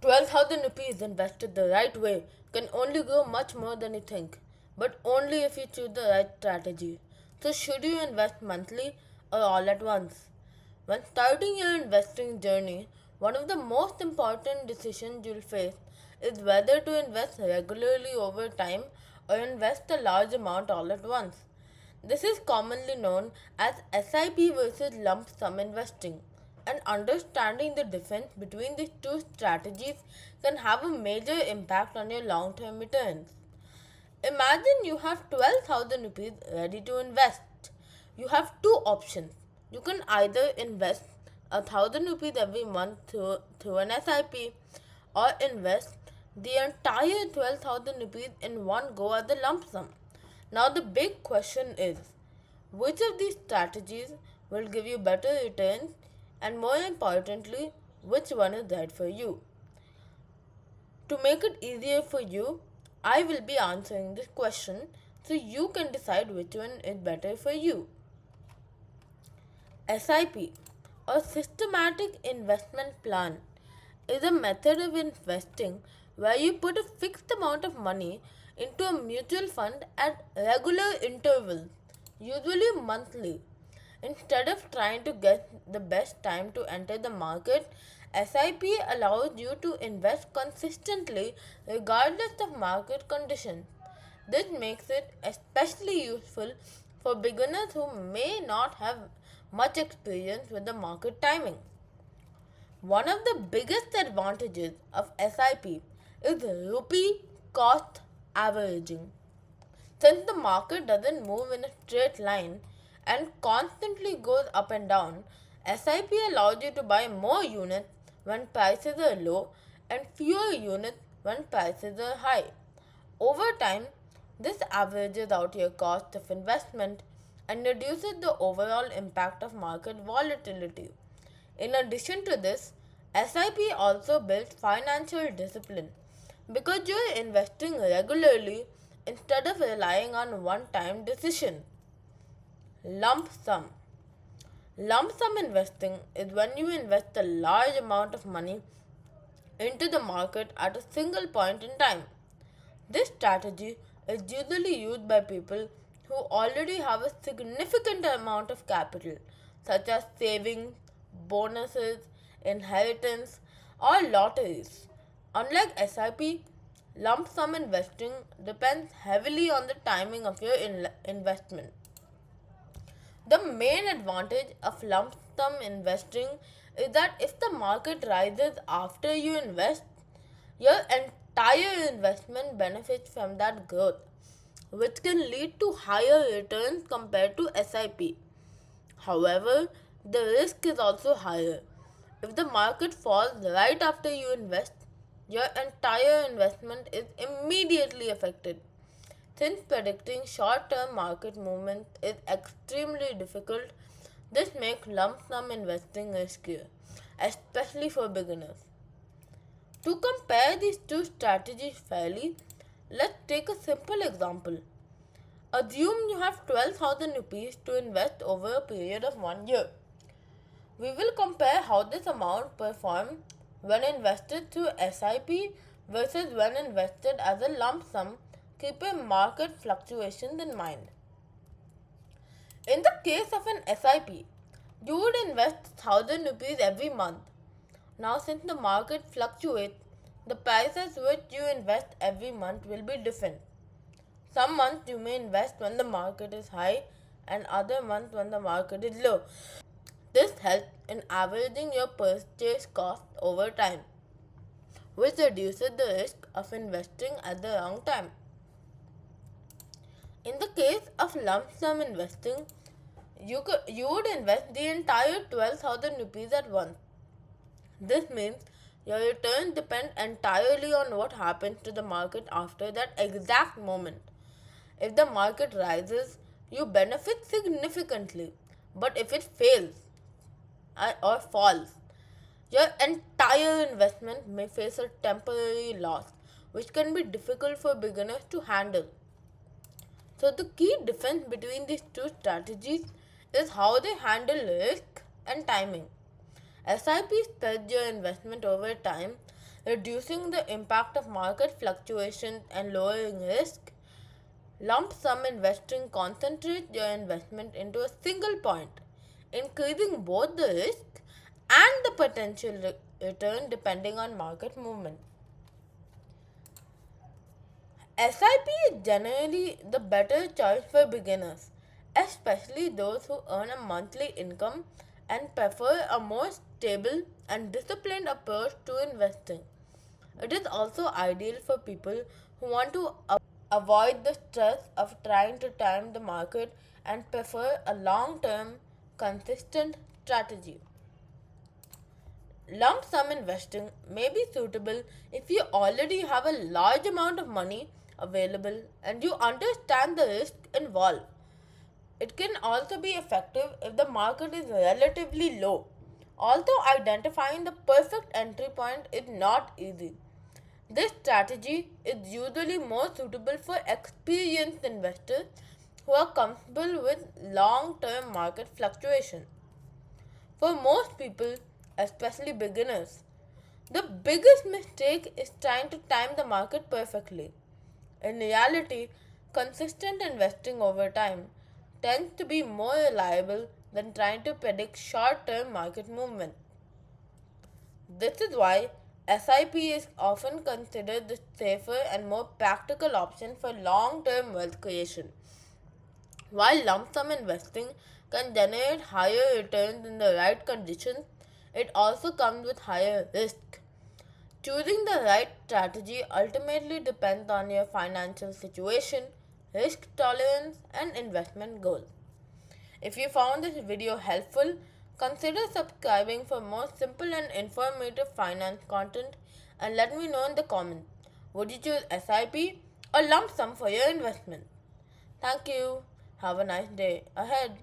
12,000 rupees invested the right way can only grow much more than you think, but only if you choose the right strategy. So, should you invest monthly or all at once? When starting your investing journey, one of the most important decisions you'll face is whether to invest regularly over time or invest a large amount all at once. This is commonly known as SIP versus lump sum investing, and understanding the difference between these two strategies can have a major impact on your long term returns. Imagine you have 12,000 rupees ready to invest. You have two options. You can either invest 1,000 rupees every month through an SIP or invest the entire 12,000 rupees in one go as a lump sum. Now, the big question is, which of these strategies will give you better returns, and more importantly, which one is right for you? To make it easier for you, I will be answering this question so you can decide which one is better for you. SIP, or Systematic Investment Plan, is a method of investing where you put a fixed amount of money into a mutual fund at regular intervals, usually monthly. Instead of trying to get the best time to enter the market, SIP allows you to invest consistently regardless of market conditions. This makes it especially useful for beginners who may not have much experience with the market timing. One of the biggest advantages of SIP is rupee cost averaging. Since the market doesn't move in a straight line and constantly goes up and down, SIP allows you to buy more units when prices are low and fewer units when prices are high. Over time, this averages out your cost of investment and reduces the overall impact of market volatility. In addition to this, SIP also builds financial discipline because you're investing regularly instead of relying on one time decisions. Lump sum. Lump sum investing is when you invest a large amount of money into the market at a single point in time. This strategy is usually used by people who already have a significant amount of capital, such as savings, bonuses, inheritance, or lotteries. Unlike SIP, lump sum investing depends heavily on the timing of your investment. The main advantage of lump sum investing is that if the market rises after you invest, your entire investment benefits from that growth, which can lead to higher returns compared to SIP. However, the risk is also higher. If the market falls right after you invest, your entire investment is immediately affected. Since predicting short term market movements is extremely difficult, this makes lump sum investing riskier, especially for beginners. To compare these two strategies fairly, let's take a simple example. Assume you have 12,000 rupees to invest over a period of 1 year. We will compare how this amount performed when invested through SIP versus when invested as a lump sum, keeping market fluctuations in mind. In the case of an SIP, you would invest 1000 rupees every month. Now, since the market fluctuates, the prices which you invest every month will be different. Some months you may invest when the market is high and other months when the market is low. This helps in averaging your purchase cost over time, which reduces the risk of investing at the wrong time. In the case of lump sum investing, you would invest the entire 12,000 rupees at once. This means your returns depend entirely on what happens to the market after that exact moment. If the market rises, you benefit significantly. But if it fails or falls, your entire investment may face a temporary loss, which can be difficult for beginners to handle. So, the key difference between these two strategies is how they handle risk and timing. SIP spreads your investment over time, reducing the impact of market fluctuations and lowering risk. Lump sum investing concentrates your investment into a single point, increasing both the risk and the potential return depending on market movement. SIP is generally the better choice for beginners, especially those who earn a monthly income and prefer a more stable and disciplined approach to investing. It is also ideal for people who want to avoid the stress of trying to time the market and prefer a long term, consistent strategy. Lump sum investing may be suitable if you already have a large amount of money available and you understand the risk involved. It can also be effective if the market is relatively low, although identifying the perfect entry point is not easy. This strategy is usually more suitable for experienced investors who are comfortable with long term market fluctuation. For most people, especially beginners, the biggest mistake is trying to time the market perfectly. In reality, consistent investing over time tends to be more reliable than trying to predict short term market movement. This is why SIP is often considered the safer and more practical option for long term wealth creation. While lump sum investing can generate higher returns in the right conditions, it also comes with higher risk. Choosing the right strategy ultimately depends on your financial situation, risk tolerance, and investment goals. If you found this video helpful, consider subscribing for more simple and informative finance content and let me know in the comments. Would you choose SIP or lump sum for your investment? Thank you. Have a nice day ahead.